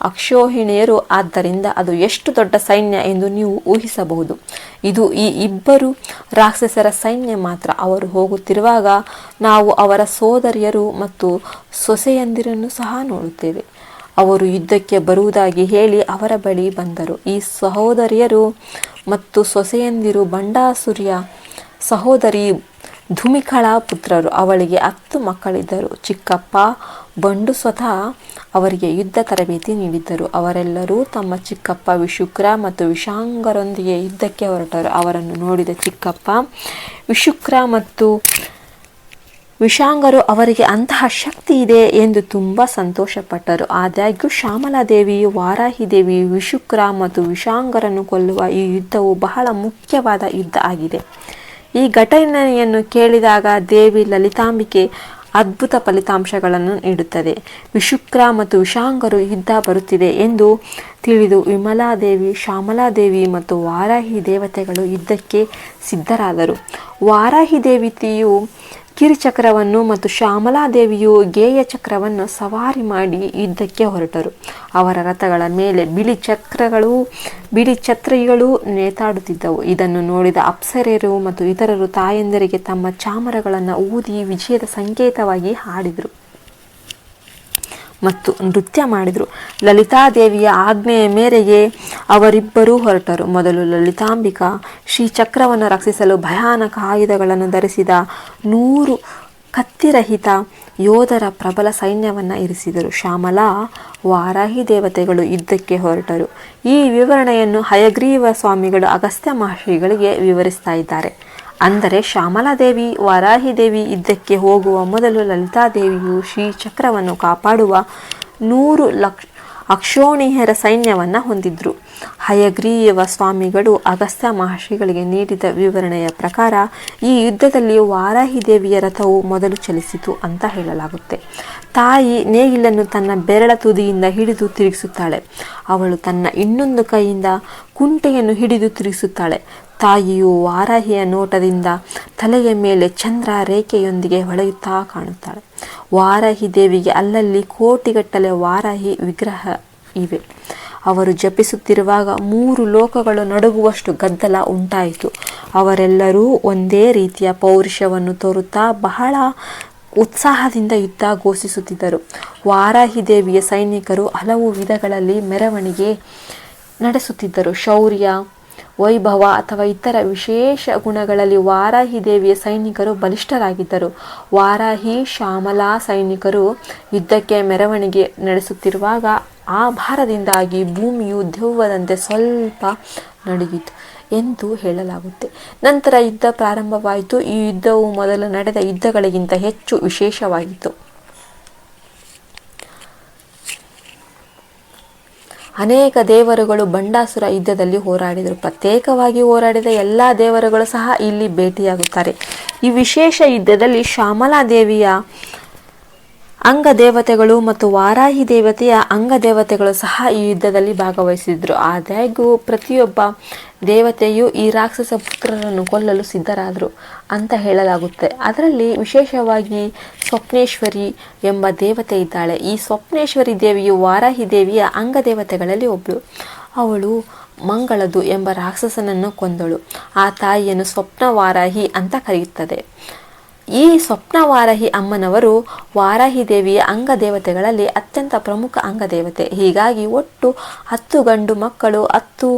ಅಕ್ಷೋಹಿಣಿಯರು. ಆದ್ದರಿಂದ ಅದು ಎಷ್ಟು ದೊಡ್ಡ ಸೈನ್ಯ ಎಂದು ನೀವು ಊಹಿಸಬಹುದು. ಇದು ಈ 2 ರಾಕ್ಷಸರ ಸೈನ್ಯ ಮಾತ್ರ. ಅವರು ಹೋಗುತ್ತಿರುವಾಗ ನಾವು ಅವರ ಸೋದರಿಯರು ಮತ್ತು ಸೊಸೆಯಂದಿರನ್ನು ಸಹ ನೋಡುತ್ತೇವೆ. ಅವರು ಯುದ್ಧಕ್ಕೆ ಬರುವುದಾಗಿ ಹೇಳಿ ಅವರ ಬಳಿ ಬಂದರು. ಈ ಸಹೋದರಿಯರು ಮತ್ತು ಸೊಸೆಯಂದಿರು ಬಂಡಾಸುರಿಯ ಸಹೋದರಿ ಧುಮಿಕಳ ಪುತ್ರರು. ಅವಳಿಗೆ 10 ಮಕ್ಕಳಿದ್ದರು. ಚಿಕ್ಕಪ್ಪ ಬಂಡು ಸ್ವತಃ ಅವರಿಗೆ ಯುದ್ಧ ತರಬೇತಿ ನೀಡಿದ್ದರು. ಅವರೆಲ್ಲರೂ ತಮ್ಮ ಚಿಕ್ಕಪ್ಪ ವಿಶುಕ್ರ ಮತ್ತು ವಿಷಾಂಗರೊಂದಿಗೆ ಯುದ್ಧಕ್ಕೆ ಹೊರಟರು. ಅವರನ್ನು ನೋಡಿದ ಚಿಕ್ಕಪ್ಪ ವಿಶುಕ್ರ ಮತ್ತು ವಿಶಾಂಗರು ಅವರಿಗೆ ಅಂತಹ ಶಕ್ತಿ ಇದೆ ಎಂದು ತುಂಬ ಸಂತೋಷಪಟ್ಟರು. ಆದಾಗ್ಯೂ ಶ್ಯಾಮಲಾದೇವಿಯು ವಾರಾಹಿ ದೇವಿ, ವಿಶುಕ್ರ ಮತ್ತು ವಿಶಾಂಗರನ್ನು ಕೊಲ್ಲುವ ಈ ಯುದ್ಧವು ಬಹಳ ಮುಖ್ಯವಾದ ಯುದ್ಧ ಆಗಿದೆ. ಈ ಘಟನೆಯನ್ನು ಕೇಳಿದಾಗ ದೇವಿ ಲಲಿತಾಂಬಿಕೆ ಅದ್ಭುತ ಫಲಿತಾಂಶಗಳನ್ನು ನೀಡುತ್ತದೆ. ವಿಶುಕ್ರ ಮತ್ತು ವಿಶಾಂಗರು ಯುದ್ಧ ಬರುತ್ತಿದೆ ಎಂದು ತಿಳಿದು ವಿಮಲಾದೇವಿ, ಶ್ಯಾಮಲಾದೇವಿ ಮತ್ತು ವಾರಾಹಿ ದೇವತೆಗಳು ಯುದ್ಧಕ್ಕೆ ಸಿದ್ಧರಾದರು. ವಾರಾಹಿ ದೇವತೆಯು ಕಿರಿಚಕ್ರವನ್ನು ಮತ್ತು ಶ್ಯಾಮಲಾದೇವಿಯು ಗೇಯ ಚಕ್ರವನ್ನು ಸವಾರಿ ಮಾಡಿ ಯುದ್ಧಕ್ಕೆ ಹೊರಟರು. ಅವರ ರಥಗಳ ಮೇಲೆ ಬಿಳಿ ಛತ್ರಿಗಳು ನೇತಾಡುತ್ತಿದ್ದವು. ಇದನ್ನು ನೋಡಿದ ಅಪ್ಸರೆಯರು ಮತ್ತು ಇತರರು ತಾಯಂದಿರಿಗೆ ತಮ್ಮ ಚಾಮರಗಳನ್ನು ಊದಿ ವಿಜಯದ ಸಂಕೇತವಾಗಿ ಹಾಡಿದರು ಮತ್ತು ನೃತ್ಯ ಮಾಡಿದರು. ಲಲಿತಾದೇವಿಯ ಆಜ್ಞೆಯ ಮೇರೆಗೆ ಅವರಿಬ್ಬರೂ ಹೊರಟರು. ಮೊದಲು ಲಲಿತಾಂಬಿಕಾ ಶ್ರೀಚಕ್ರವನ್ನು ರಕ್ಷಿಸಲು ಭಯಾನಕ ಆಯುಧಗಳನ್ನು ಧರಿಸಿದ 100 ಕತ್ತಿರಹಿತ ಯೋಧರ ಪ್ರಬಲ ಸೈನ್ಯವನ್ನು ಇರಿಸಿದರು. ಶ್ಯಾಮಲಾ, ವಾರಾಹಿ ದೇವತೆಗಳು ಯುದ್ಧಕ್ಕೆ ಹೊರಟರು. ಈ ವಿವರಣೆಯನ್ನು ಹಯಗ್ರೀವ ಸ್ವಾಮಿಗಳು ಅಗಸ್ತ್ಯ ಮಹರ್ಷಿಗಳಿಗೆ ವಿವರಿಸ್ತಾ ಇದ್ದಾರೆ. ಅಂದರೆ ಶ್ಯಾಮಲಾದೇವಿ, ವಾರಾಹಿ ದೇವಿ ಯುದ್ಧಕ್ಕೆ ಹೋಗುವ ಮೊದಲು ಲಲಿತಾದೇವಿಯು ಶ್ರೀಚಕ್ರವನ್ನು ಕಾಪಾಡುವ 100 ಅಕ್ಷೋಣಿಯರ ಸೈನ್ಯವನ್ನು ಹೊಂದಿದ್ರು. ಹಯಗ್ರೀವ ಸ್ವಾಮಿಗಳು ಅಗಸ್ತ್ಯ ಮಹರ್ಷಿಗಳಿಗೆ ನೀಡಿದ ವಿವರಣೆಯ ಪ್ರಕಾರ ಈ ಯುದ್ಧದಲ್ಲಿ ವಾರಾಹಿ ದೇವಿಯ ರಥವು ಮೊದಲು ಚಲಿಸಿತು ಅಂತ ಹೇಳಲಾಗುತ್ತೆ. ತಾಯಿ ನೇಗಿಲನ್ನು ತನ್ನ ಬೆರಳ ತುದಿಯಿಂದ ಹಿಡಿದು ತಿರುಗಿಸುತ್ತಾಳೆ. ಅವಳು ತನ್ನ ಇನ್ನೊಂದು ಕೈಯಿಂದ ಕುಂಟೆಯನ್ನು ಹಿಡಿದು ತಿರುಗಿಸುತ್ತಾಳೆ. ತಾಯಿಯು ವಾರಾಹಿಯ ನೋಟದಿಂದ ತಲೆಯ ಮೇಲೆ ಚಂದ್ರ ರೇಖೆಯೊಂದಿಗೆ ಹೊಳೆಯುತ್ತಾ ಕಾಣುತ್ತಾಳೆ. ವಾರಾಹಿ ದೇವಿಗೆ ಅಲ್ಲಲ್ಲಿ ಕೋಟಿಗಟ್ಟಲೆ ವಾರಾಹಿ ವಿಗ್ರಹ ಇವೆ. ಅವರು ಜಪಿಸುತ್ತಿರುವಾಗ 3 ಲೋಕಗಳು ನಡುಗುವಷ್ಟು ಗದ್ದಲ ಉಂಟಾಯಿತು. ಅವರೆಲ್ಲರೂ ಒಂದೇ ರೀತಿಯ ಪೌರುಷವನ್ನು ತೋರುತ್ತಾ ಬಹಳ ಉತ್ಸಾಹದಿಂದ ಯುದ್ಧ ಘೋಷಿಸುತ್ತಿದ್ದರು. ವಾರಾಹಿ ದೇವಿಯ ಸೈನಿಕರು ಹಲವು ವಿಧಗಳಲ್ಲಿ ಮೆರವಣಿಗೆ ನಡೆಸುತ್ತಿದ್ದರು. ಶೌರ್ಯ, ವೈಭವ ಅಥವಾ ಇತರ ವಿಶೇಷ ಗುಣಗಳಲ್ಲಿ ವಾರಾಹಿ ದೇವಿಯ ಸೈನಿಕರು ಬಲಿಷ್ಠರಾಗಿದ್ದರು. ವಾರಾಹಿ, ಶ್ಯಾಮಲಾ ಸೈನಿಕರು ಯುದ್ಧಕ್ಕೆ ಮೆರವಣಿಗೆ ನಡೆಸುತ್ತಿರುವಾಗ ಆ ಭಾರದಿಂದಾಗಿ ಭೂಮಿಯು ದೆವ್ವದಂತೆ ಸ್ವಲ್ಪ ನಡುಗಿತು ಎಂದು ಹೇಳಲಾಗುತ್ತೆ. ನಂತರ ಯುದ್ಧ ಪ್ರಾರಂಭವಾಯಿತು. ಈ ಯುದ್ಧವು ಮೊದಲು ನಡೆದ ಯುದ್ಧಗಳಿಗಿಂತ ಹೆಚ್ಚು ವಿಶೇಷವಾಗಿತ್ತು. ಅನೇಕ ದೇವರುಗಳು ಬಂಡಾಸುರ ಯುದ್ಧದಲ್ಲಿ ಹೋರಾಡಿದರು. ಪ್ರತ್ಯೇಕವಾಗಿ ಹೋರಾಡಿದ ಎಲ್ಲ ದೇವರುಗಳು ಸಹ ಇಲ್ಲಿ ಭೇಟಿಯಾಗುತ್ತಾರೆ. ಈ ವಿಶೇಷ ಯುದ್ಧದಲ್ಲಿ ಶ್ಯಾಮಲಾದೇವಿಯ ಅಂಗದೇವತೆಗಳು ಮತ್ತು ವಾರಾಹಿ ದೇವತೆಯ ಅಂಗದೇವತೆಗಳು ಸಹ ಈ ಯುದ್ಧದಲ್ಲಿ ಭಾಗವಹಿಸಿದ್ರು. ಆದಾಗ್ಯೂ ಪ್ರತಿಯೊಬ್ಬ ದೇವತೆಯು ಈ ರಾಕ್ಷಸ ಪುತ್ರರನ್ನು ಕೊಲ್ಲಲು ಸಿದ್ಧರಾದರು ಅಂತ ಹೇಳಲಾಗುತ್ತೆ. ಅದರಲ್ಲಿ ವಿಶೇಷವಾಗಿ ಸ್ವಪ್ನೇಶ್ವರಿ ಎಂಬ ದೇವತೆ ಇದ್ದಾಳೆ. ಈ ಸ್ವಪ್ನೇಶ್ವರಿ ದೇವಿಯು ವಾರಾಹಿ ದೇವಿಯ ಅಂಗದೇವತೆಗಳಲ್ಲಿ ಒಬ್ಬಳು. ಅವಳು ಮಂಗಳದು ಎಂಬ ರಾಕ್ಷಸನನ್ನು ಕೊಂದಳು. ಆ ತಾಯಿಯನ್ನು ಸ್ವಪ್ನ ವಾರಾಹಿ ಅಂತ ಕರೆಯುತ್ತದೆ. ಈ ಸ್ವಪ್ನವಾರಾಹಿ ಅಮ್ಮನವರು ವಾರಾಹಿ ದೇವಿಯ ಅಂಗದೇವತೆಗಳಲ್ಲಿ ಅತ್ಯಂತ ಪ್ರಮುಖ ಅಂಗದೇವತೆ. ಹೀಗಾಗಿ ಒಟ್ಟು 10 ಗಂಡು ಮಕ್ಕಳು, 10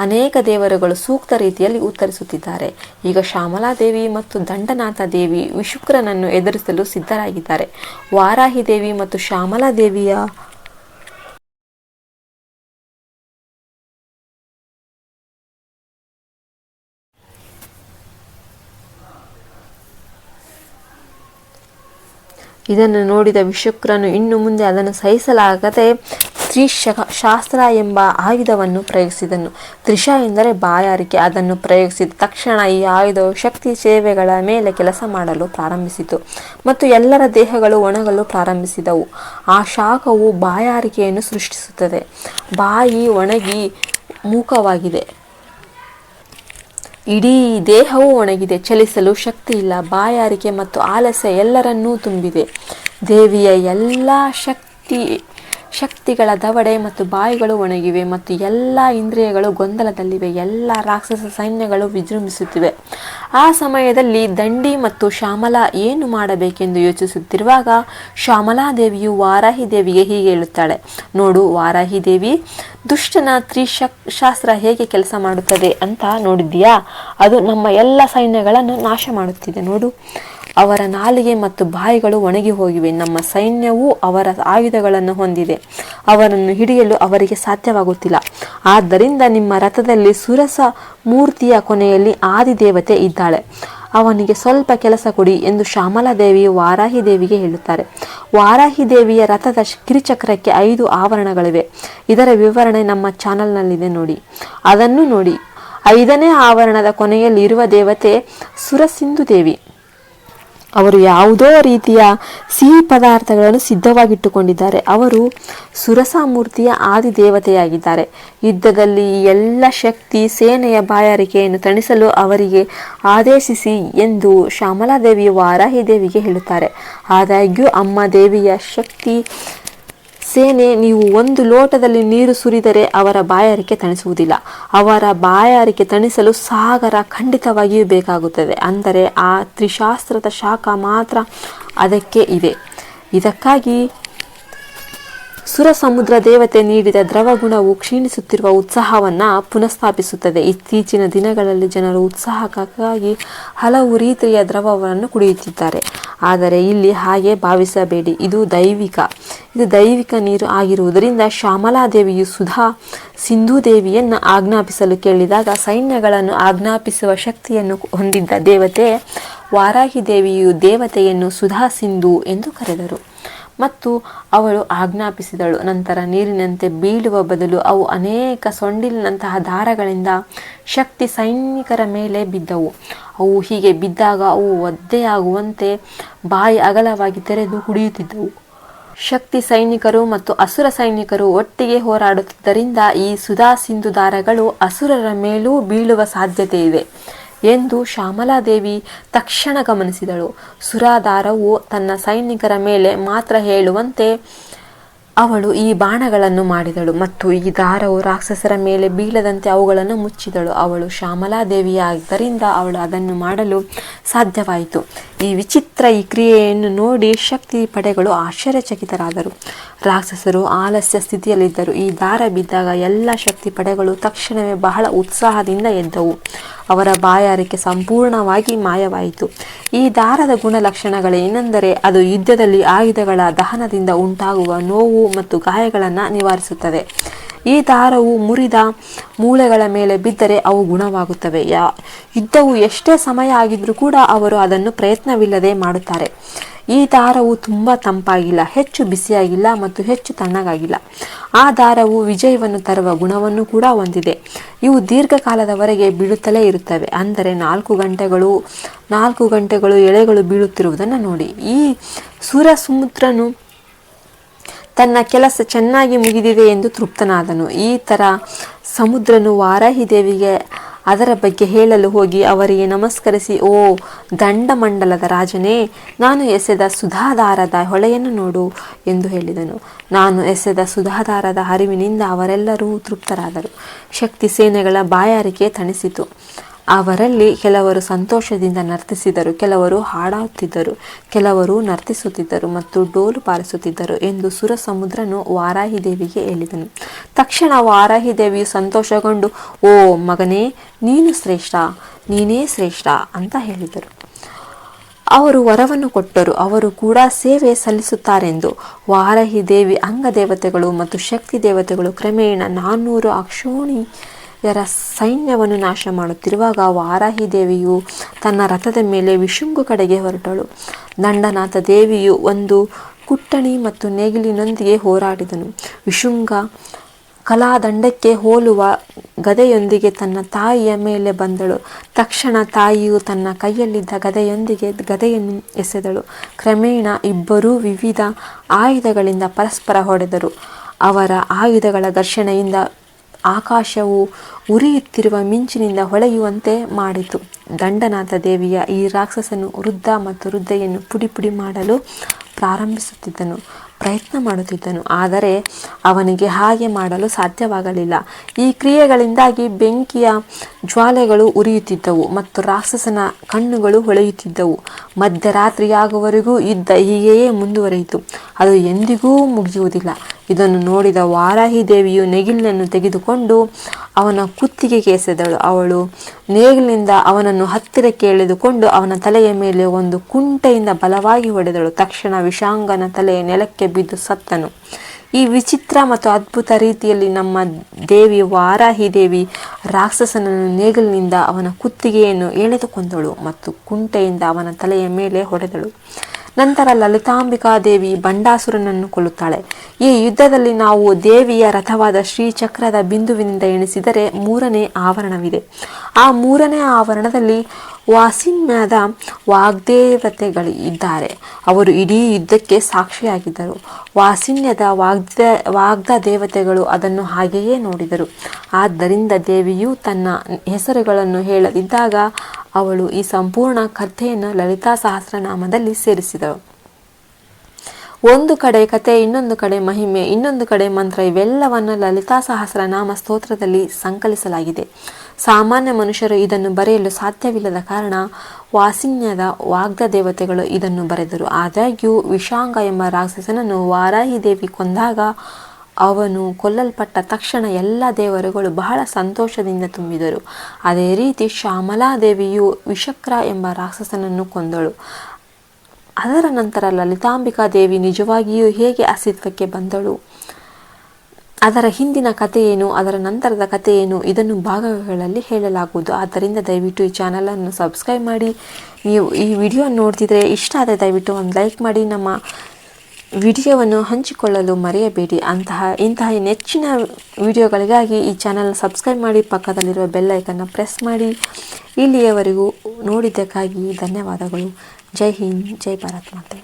ಅನೇಕ ದೇವರುಗಳು ಸೂಕ್ತ ರೀತಿಯಲ್ಲಿ ಉತ್ತರಿಸುತ್ತಿದ್ದಾರೆ. ಈಗ ಶ್ಯಾಮಲಾದೇವಿ ಮತ್ತು ದಂಡನಾಥ ದೇವಿ ವಿಶುಕ್ರನನ್ನು ಎದುರಿಸಲು ಸಿದ್ಧರಾಗಿದ್ದಾರೆ. ವಾರಾಹಿ ದೇವಿ ಮತ್ತು ಶ್ಯಾಮಲಾದೇವಿಯ ಇದನ್ನು ನೋಡಿದ ವಿಶುಕ್ರನು ಇನ್ನು ಮುಂದೆ ಅದನ್ನು ಸಹಿಸಲಾಗದೆ ತ್ರಿಶಾಸ್ತ್ರ ಎಂಬ ಆಯುಧವನ್ನು ಪ್ರಯೋಗಿಸಿದನು. ತ್ರಿಷ ಎಂದರೆ ಬಾಯಾರಿಕೆ. ಅದನ್ನು ಪ್ರಯೋಗಿಸಿದ ತಕ್ಷಣ ಈ ಆಯುಧವು ಶಕ್ತಿ ಸೇವೆಗಳ ಮೇಲೆ ಕೆಲಸ ಮಾಡಲು ಪ್ರಾರಂಭಿಸಿತು ಮತ್ತು ಎಲ್ಲರ ದೇಹಗಳು ಒಣಗಲು ಪ್ರಾರಂಭಿಸಿದವು. ಆ ಶಾಖವು ಬಾಯಾರಿಕೆಯನ್ನು ಸೃಷ್ಟಿಸುತ್ತದೆ. ಬಾಯಿ ಒಣಗಿ ಮೂಕವಾಗಿದೆ. ಇಡೀ ದೇಹವು ಒಣಗಿದೆ. ಚಲಿಸಲು ಶಕ್ತಿ ಇಲ್ಲ. ಬಾಯಾರಿಕೆ ಮತ್ತು ಆಲಸ್ಯ ಎಲ್ಲರನ್ನೂ ತುಂಬಿದೆ. ದೇವಿಯ ಎಲ್ಲ ಶಕ್ತಿಗಳ ದವಡೆ ಮತ್ತು ಬಾಯಿಗಳು ಒಣಗಿವೆ ಮತ್ತು ಎಲ್ಲ ಇಂದ್ರಿಯಗಳು ಗೊಂದಲದಲ್ಲಿವೆ. ಎಲ್ಲ ರಾಕ್ಷಸ ಸೈನ್ಯಗಳು ವಿಜೃಂಭಿಸುತ್ತಿವೆ. ಆ ಸಮಯದಲ್ಲಿ ದಂಡಿ ಮತ್ತು ಶ್ಯಾಮಲಾ ಏನು ಮಾಡಬೇಕೆಂದು ಯೋಚಿಸುತ್ತಿರುವಾಗ ಶ್ಯಾಮಲಾದೇವಿಯು ವಾರಾಹಿ ದೇವಿಗೆ ಹೀಗೆ ಹೇಳುತ್ತಾಳೆ, ನೋಡು ವಾರಾಹಿ ದೇವಿ, ದುಷ್ಟನ ತ್ರಿಶಾಸ್ತ್ರ ಹೇಗೆ ಕೆಲಸ ಮಾಡುತ್ತದೆ ಅಂತ ನೋಡಿದ್ದೀಯಾ? ಅದು ನಮ್ಮ ಎಲ್ಲ ಸೈನ್ಯಗಳನ್ನು ನಾಶ ಮಾಡುತ್ತಿದೆ. ನೋಡು, ಅವರ ನಾಲಿಗೆ ಮತ್ತು ಬಾಯಿಗಳು ಒಣಗಿ ಹೋಗಿವೆ. ನಮ್ಮ ಸೈನ್ಯವು ಅವರ ಆಯುಧಗಳನ್ನು ಹೊಂದಿದೆ. ಅವರನ್ನು ಹಿಡಿಯಲು ಅವರಿಗೆ ಸಾಧ್ಯವಾಗುತ್ತಿಲ್ಲ. ಆದ್ದರಿಂದ ನಿಮ್ಮ ರಥದಲ್ಲಿ ಸುರಸ ಮೂರ್ತಿಯ ಕೊನೆಯಲ್ಲಿ ಆದಿದೇವತೆ ಇದ್ದಾಳೆ. ಅವನಿಗೆ ಸ್ವಲ್ಪ ಕೆಲಸ ಕೊಡಿ ಎಂದು ಶ್ಯಾಮಲಾದೇವಿಯು ವಾರಾಹಿ ದೇವಿಗೆ ಹೇಳುತ್ತಾರೆ. ವಾರಾಹಿ ದೇವಿಯ ರಥದ ಕಿರುಚಕ್ರಕ್ಕೆ 5 ಆವರಣಗಳಿವೆ. ಇದರ ವಿವರಣೆ ನಮ್ಮ ಚಾನಲ್ನಲ್ಲಿದೆ, ನೋಡಿ, ಅದನ್ನು ನೋಡಿ. 5ನೇ ಆವರಣದ ಕೊನೆಯಲ್ಲಿ ಇರುವ ದೇವತೆ ಸುರಸಿಂಧು ದೇವಿ. ಅವರು ಯಾವುದೋ ರೀತಿಯ ಸಿಹಿ ಪದಾರ್ಥಗಳನ್ನು ಸಿದ್ಧವಾಗಿಟ್ಟುಕೊಂಡಿದ್ದಾರೆ. ಅವರು ಸುರಸಾಮೂರ್ತಿಯ ಆದಿ ದೇವತೆಯಾಗಿದ್ದಾರೆ. ಯುದ್ಧದಲ್ಲಿ ಎಲ್ಲ ಶಕ್ತಿ ಸೇನೆಯ ಬಾಯಾರಿಕೆಯನ್ನು ತಣಿಸಲು ಅವರಿಗೆ ಆದೇಶಿಸಿ ಎಂದು ಶ್ಯಾಮಲಾದೇವಿಯು ವಾರಾಹಿ ದೇವಿಗೆ ಹೇಳುತ್ತಾರೆ. ಆದಾಗ್ಯೂ ಅಮ್ಮ ದೇವಿಯ ಶಕ್ತಿ ಸೇನೆ ನೀವು 1 ಲೋಟದಲ್ಲಿ ನೀರು ಸುರಿದರೆ ಅವರ ಬಾಯಾರಿಕೆ ತಣಿಸುವುದಿಲ್ಲ. ಅವರ ಬಾಯಾರಿಕೆ ತಣಿಸಲು ಸಾಗರ ಖಂಡಿತವಾಗಿಯೂ ಬೇಕಾಗುತ್ತದೆ. ಅಂದರೆ ಆ ತ್ರಿಶಾಸ್ತ್ರದ ಶಾಖ ಮಾತ್ರ ಅದಕ್ಕೆ ಇದೆ. ಇದಕ್ಕಾಗಿ ಸುರಸಮುದ್ರ ದೇವತೆ ನೀಡಿದ ದ್ರವಗುಣವು ಕ್ಷೀಣಿಸುತ್ತಿರುವ ಉತ್ಸಾಹವನ್ನು ಪುನಃಸ್ಥಾಪಿಸುತ್ತದೆ. ಇತ್ತೀಚಿನ ದಿನಗಳಲ್ಲಿ ಜನರು ಉತ್ಸಾಹಕ್ಕಾಗಿ ಹಲವು ರೀತಿಯ ದ್ರವವನ್ನು ಕುಡಿಯುತ್ತಿದ್ದಾರೆ. ಆದರೆ ಇಲ್ಲಿ ಹಾಗೆ ಭಾವಿಸಬೇಡಿ. ಇದು ದೈವಿಕ ನೀರು ಆಗಿರುವುದರಿಂದ ಶ್ಯಾಮಲಾದೇವಿಯು ಸುಧಾ ಸಿಂಧೂ ದೇವಿಯನ್ನು ಆಜ್ಞಾಪಿಸಲು ಕೇಳಿದಾಗ ಸೈನ್ಯಗಳನ್ನು ಆಜ್ಞಾಪಿಸುವ ಶಕ್ತಿಯನ್ನು ಹೊಂದಿದ್ದ ದೇವತೆ ವಾರಾಹಿ ದೇವಿಯು ದೇವತೆಯನ್ನು ಸುಧಾ ಸಿಂಧು ಎಂದು ಕರೆದರು ಮತ್ತು ಅವಳು ಆಜ್ಞಾಪಿಸಿದಳು. ನಂತರ ನೀರಿನಂತೆ ಬೀಳುವ ಬದಲು ಅವು ಅನೇಕ ಸೊಂಡಿಲಿನಂತಹ ದಾರಗಳಿಂದ ಶಕ್ತಿ ಸೈನಿಕರ ಮೇಲೆ ಬಿದ್ದವು. ಅವು ಹೀಗೆ ಬಿದ್ದಾಗ ಅವು ಒದ್ದೆಯಾಗುವಂತೆ ಬಾಯಿ ಅಗಲವಾಗಿ ತೆರೆದು ಕುಡಿಯುತ್ತಿದ್ದವು. ಶಕ್ತಿ ಸೈನಿಕರು ಮತ್ತು ಅಸುರ ಸೈನಿಕರು ಒಟ್ಟಿಗೆ ಹೋರಾಡುತ್ತಿದ್ದರಿಂದ ಈ ಸುಧಾ ಸಿಂಧು ದಾರಗಳು ಅಸುರರ ಮೇಲೂ ಬೀಳುವ ಸಾಧ್ಯತೆ ಇದೆ ಎಂದು ಶ್ಯಾಮಲಾದೇವಿ ತಕ್ಷಣ ಗಮನಿಸಿದಳು. ಸುರಾದಾರವು ತನ್ನ ಸೈನಿಕರ ಮೇಲೆ ಮಾತ್ರ ಹೇಳುವಂತೆ ಅವಳು ಈ ಬಾಣಗಳನ್ನು ಮಾಡಿದಳು ಮತ್ತು ಈ ದಾರವು ರಾಕ್ಷಸರ ಮೇಲೆ ಬೀಳದಂತೆ ಅವುಗಳನ್ನು ಮುಚ್ಚಿದಳು. ಅವಳು ಶ್ಯಾಮಲಾದೇವಿಯಾದ್ದರಿಂದ ಅವಳು ಅದನ್ನು ಮಾಡಲು ಸಾಧ್ಯವಾಯಿತು. ಈ ಕ್ರಿಯೆಯನ್ನು ನೋಡಿ ಶಕ್ತಿ ಪಡೆಗಳು ಆಶ್ಚರ್ಯಚಕಿತರಾದರು. ರಾಕ್ಷಸರು ಆಲಸ್ಯ ಸ್ಥಿತಿಯಲ್ಲಿದ್ದರು. ಈ ದಾರ ಬಿದ್ದಾಗ ಎಲ್ಲ ಶಕ್ತಿ ಪಡೆಗಳು ತಕ್ಷಣವೇ ಬಹಳ ಉತ್ಸಾಹದಿಂದ ಎದ್ದವು. ಅವರ ಬಾಯಾರಿಕೆ ಸಂಪೂರ್ಣವಾಗಿ ಮಾಯವಾಯಿತು. ಈ ದಾರದ ಗುಣಲಕ್ಷಣಗಳೇನೆಂದರೆ ಅದು ಯುದ್ಧದಲ್ಲಿ ಆಯುಧಗಳ ದಹನದಿಂದ ಉಂಟಾಗುವ ನೋವು ಮತ್ತು ಗಾಯಗಳನ್ನು ನಿವಾರಿಸುತ್ತದೆ. ಈ ದಾರವು ಮುರಿದ ಮೂಳೆಗಳ ಮೇಲೆ ಬಿದ್ದರೆ ಅವು ಗುಣವಾಗುತ್ತವೆ. ಯುದ್ಧವು ಎಷ್ಟೇ ಸಮಯ ಆಗಿದ್ರೂ ಕೂಡ ಅವರು ಅದನ್ನು ಪ್ರಯತ್ನವಿಲ್ಲದೆ ಮಾಡುತ್ತಾರೆ. ಈ ದಾರವು ತುಂಬ ತಂಪಾಗಿಲ್ಲ, ಹೆಚ್ಚು ಬಿಸಿಯಾಗಿಲ್ಲ ಮತ್ತು ಹೆಚ್ಚು ತಣ್ಣಗಾಗಿಲ್ಲ. ಆ ದಾರವು ವಿಜಯವನ್ನು ತರುವ ಗುಣವನ್ನು ಕೂಡ ಹೊಂದಿದೆ. ಇವು ದೀರ್ಘಕಾಲದವರೆಗೆ ಬೀಳುತ್ತಲೇ ಇರುತ್ತವೆ. ಅಂದರೆ 4 ಗಂಟೆಗಳು ಎಳೆಗಳು ಬೀಳುತ್ತಿರುವುದನ್ನು ನೋಡಿ. ಈ ಸುರಸಮುದ್ರನು ತನ್ನ ಕೆಲಸ ಚೆನ್ನಾಗಿ ಮುಗಿದಿದೆ ಎಂದು ತೃಪ್ತನಾದನು. ಈ ಥರ ಸಮುದ್ರನು ವಾರಾಹಿ ದೇವಿಗೆ ಅದರ ಬಗ್ಗೆ ಹೇಳಲು ಹೋಗಿ ಅವರಿಗೆ ನಮಸ್ಕರಿಸಿ, ಓ ದಂಡಮಂಡಲದ ರಾಜನೇ, ನಾನು ಎಸೆದ ಸುಧಾದಾರದ ಹೊಳೆಯನ್ನು ನೋಡು ಎಂದು ಹೇಳಿದನು. ನಾನು ಎಸೆದ ಸುಧಾದಾರದ ಹರಿವಿನಿಂದ ಅವರೆಲ್ಲರೂ ತೃಪ್ತರಾದರು. ಶಕ್ತಿ ಸೇನೆಗಳ ಬಾಯಾರಿಕೆ ತಣಿಸಿತು. ಅವರಲ್ಲಿ ಕೆಲವರು ಸಂತೋಷದಿಂದ ನರ್ತಿಸಿದರು, ಕೆಲವರು ಹಾಡುತ್ತಿದ್ದರು, ಕೆಲವರು ನರ್ತಿಸುತ್ತಿದ್ದರು ಮತ್ತು ಡೋಲು ಬಾರಿಸುತ್ತಿದ್ದರು ಎಂದು ಸುರಸಮುದ್ರನು ವಾರಾಹಿ ದೇವಿಗೆ ಹೇಳಿದನು. ತಕ್ಷಣ ವಾರಾಹಿ ದೇವಿಯು ಸಂತೋಷಗೊಂಡು, ಓ ಮಗನೇ, ನೀನೇ ಶ್ರೇಷ್ಠ ಅಂತ ಹೇಳಿದರು. ಅವರು ವರವನ್ನು ಕೊಟ್ಟರು. ಅವರು ಕೂಡ ಸೇವೆ ಸಲ್ಲಿಸುತ್ತಾರೆಂದು. ವಾರಾಹಿ ದೇವಿ ಅಂಗದೇವತೆಗಳು ಮತ್ತು ಶಕ್ತಿ ದೇವತೆಗಳು ಕ್ರಮೇಣ 400 ಅಕ್ಷೋಣಿಯರ ಸೈನ್ಯವನ್ನು ನಾಶ ಮಾಡುತ್ತಿರುವಾಗ ವಾರಾಹಿ ದೇವಿಯು ತನ್ನ ರಥದ ಮೇಲೆ ವಿಶುಂಗು ಕಡೆಗೆ ಹೊರಟಳು. ದಂಡನಾಥ ದೇವಿಯು ಒಂದು ಕುಟ್ಟಣಿ ಮತ್ತು ನೇಗಿಲಿನೊಂದಿಗೆ ಹೋರಾಡಿದನು. ವಿಶುಂಗ ಕಲಾದಂಡಕ್ಕೆ ಹೋಲುವ ಗದೆಯೊಂದಿಗೆ ತನ್ನ ತಾಯಿಯ ಮೇಲೆ ಬಂದಳು. ತಕ್ಷಣ ತಾಯಿಯು ತನ್ನ ಕೈಯಲ್ಲಿದ್ದ ಗದೆಯೊಂದಿಗೆ ಗದೆಯನ್ನು ಎಸೆದಳು. ಕ್ರಮೇಣ ಇಬ್ಬರೂ ವಿವಿಧ ಆಯುಧಗಳಿಂದ ಪರಸ್ಪರ ಹೊಡೆದರು. ಅವರ ಆಯುಧಗಳ ಘರ್ಷಣೆಯಿಂದ ಆಕಾಶವು ಉರಿಯುತ್ತಿರುವ ಮಿಂಚಿನಿಂದ ಹೊಳೆಯುವಂತೆ ಮಾಡಿತು. ದಂಡನಾಥ ದೇವಿಯ ಈ ರಾಕ್ಷಸನು ವೃದ್ಧ ಮತ್ತು ವೃದ್ಧೆಯನ್ನು ಪುಡಿ ಮಾಡಲು ಪ್ರಯತ್ನ ಮಾಡುತ್ತಿದ್ದನು. ಆದರೆ ಅವನಿಗೆ ಹಾಗೆ ಮಾಡಲು ಸಾಧ್ಯವಾಗಲಿಲ್ಲ. ಈ ಕ್ರಿಯೆಗಳಿಂದಾಗಿ ಬೆಂಕಿಯ ಜ್ವಾಲೆಗಳು ಉರಿಯುತ್ತಿದ್ದವು ಮತ್ತು ರಾಕ್ಷಸನ ಕಣ್ಣುಗಳು ಹೊಳೆಯುತ್ತಿದ್ದವು. ಮಧ್ಯರಾತ್ರಿಯಾಗುವವರೆಗೂ ಯುದ್ಧ ಹೀಗೆಯೇ ಮುಂದುವರಿಯಿತು. ಅದು ಎಂದಿಗೂ ಮುಗಿಯುವುದಿಲ್ಲ. ಇದನ್ನು ನೋಡಿದ ವಾರಾಹಿ ದೇವಿಯು ನೇಗಿಲನ್ನು ತೆಗೆದುಕೊಂಡು ಅವನ ಕುತ್ತಿಗೆಗೆ ಎಸೆದಳು. ಅವಳು ನೇಗಿಲಿನಿಂದ ಅವನನ್ನು ಹತ್ತಿರಕ್ಕೆ ಎಳೆದುಕೊಂಡು ಅವನ ತಲೆಯ ಮೇಲೆ ಒಂದು ಕುಂಟೆಯಿಂದ ಬಲವಾಗಿ ಹೊಡೆದಳು. ತಕ್ಷಣ ವಿಶಾಂಗನ ತಲೆ ನೆಲಕ್ಕೆ ಬಿದ್ದು ಸತ್ತನು. ಈ ವಿಚಿತ್ರ ಮತ್ತು ಅದ್ಭುತ ರೀತಿಯಲ್ಲಿ ನಮ್ಮ ದೇವಿ ವಾರಾಹಿ ದೇವಿ ರಾಕ್ಷಸನನ್ನು ನೇಗಿಲಿನಿಂದ ಅವನ ಕುತ್ತಿಗೆಯನ್ನು ಎಳೆದುಕೊಂಡಳು ಮತ್ತು ಕುಂಟೆಯಿಂದ ಅವನ ತಲೆಯ ಮೇಲೆ ಹೊಡೆದಳು. ನಂತರ ಲಲಿತಾಂಬಿಕಾ ದೇವಿ ಬಂಡಾಸುರನನ್ನು ಕೊಲ್ಲುತ್ತಾಳೆ. ಈ ಯುದ್ಧದಲ್ಲಿ ನಾವು ದೇವಿಯ ರಥವಾದ ಶ್ರೀಚಕ್ರದ ಬಿಂದುವಿನಿಂದ ಎಣಿಸಿದರೆ 3ನೇ ಆವರಣವಿದೆ. ಆ 3ನೇ ಆವರಣದಲ್ಲಿ ವಾಸಿನ್ಯದ ವಾಗ್ದೇವತೆಗಳು ಇದ್ದಾರೆ. ಅವರು ಇಡೀ ಯುದ್ಧಕ್ಕೆ ಸಾಕ್ಷಿಯಾಗಿದ್ದರು. ವಾಸಿನ್ಯದ ವಾಗ್ದ ದೇವತೆಗಳು ಅದನ್ನು ಹಾಗೆಯೇ ನೋಡಿದರು. ಆದ್ದರಿಂದ ದೇವಿಯು ತನ್ನ ಹೆಸರುಗಳನ್ನು ಹೇಳದಿದ್ದಾಗ ಅವಳು ಈ ಸಂಪೂರ್ಣ ಕಥೆಯನ್ನು ಲಲಿತಾ ಸಹಸ್ರನಾಮದಲ್ಲಿ ಸೇರಿಸಿದಳು. ಒಂದು ಕಡೆ ಕತೆ, ಇನ್ನೊಂದು ಕಡೆ ಮಹಿಮೆ, ಇನ್ನೊಂದು ಕಡೆ ಮಂತ್ರ, ಇವೆಲ್ಲವನ್ನು ಲಲಿತಾ ಸಹಸ್ರನಾಮ ಸ್ತೋತ್ರದಲ್ಲಿ ಸಂಕಲಿಸಲಾಗಿದೆ. ಸಾಮಾನ್ಯ ಮನುಷ್ಯರು ಇದನ್ನು ಬರೆಯಲು ಸಾಧ್ಯವಿಲ್ಲದ ಕಾರಣ ವಾಸಿನ್ಯದ ವಾಗ್ದ ದೇವತೆಗಳು ಇದನ್ನು ಬರೆದರು. ಆದಾಗ್ಯೂ ವಿಷಾಂಗ ಎಂಬ ರಾಕ್ಷಸನನ್ನು ವಾರಾಹಿ ದೇವಿ ಕೊಂದಾಗ ಅವನು ಕೊಲ್ಲಲ್ಪಟ್ಟ ತಕ್ಷಣ ಎಲ್ಲ ದೇವರುಗಳು ಬಹಳ ಸಂತೋಷದಿಂದ ತುಂಬಿದರು. ಅದೇ ರೀತಿ ಶ್ಯಾಮಲಾದೇವಿಯು ವಿಷಕ್ರ ಎಂಬ ರಾಕ್ಷಸನನ್ನು ಕೊಂದಳು. ಅದರ ನಂತರ ಲಲಿತಾಂಬಿಕಾ ದೇವಿ ನಿಜವಾಗಿಯೂ ಹೇಗೆ ಅಸ್ತಿತ್ವಕ್ಕೆ ಬಂದಳು, ಅದರ ಹಿಂದಿನ ಕಥೆಯೇನು, ಅದರ ನಂತರದ ಕಥೆಯೇನು, ಇದನ್ನು ಭಾಗಗಳಲ್ಲಿ ಹೇಳಲಾಗುವುದು. ಆದ್ದರಿಂದ ದಯವಿಟ್ಟು ಈ ಚಾನಲನ್ನು ಸಬ್ಸ್ಕ್ರೈಬ್ ಮಾಡಿ. ನೀವು ಈ ವಿಡಿಯೋ ನೋಡ್ತಿದ್ರೆ ಇಷ್ಟ ಆದರೆ ದಯವಿಟ್ಟು ಒಂದು ಲೈಕ್ ಮಾಡಿ. ನಮ್ಮ ವಿಡಿಯೋವನ್ನು ಹಂಚಿಕೊಳ್ಳಲು ಮರೆಯಬೇಡಿ. ಇಂತಹ ನೆಚ್ಚಿನ ವಿಡಿಯೋಗಳಿಗಾಗಿ ಈ ಚಾನಲ್ ಸಬ್ಸ್ಕ್ರೈಬ್ ಮಾಡಿ, ಪಕ್ಕದಲ್ಲಿರುವ ಬೆಲ್ ಐಕನ್ನ ಪ್ರೆಸ್ ಮಾಡಿ. ಇಲ್ಲಿಯವರೆಗೂ ನೋಡಿದ್ದಕ್ಕಾಗಿ ಧನ್ಯವಾದಗಳು. ಜೈ ಹಿಂದ್, ಜೈ ಭಾರತ್ ಮಾತೆ.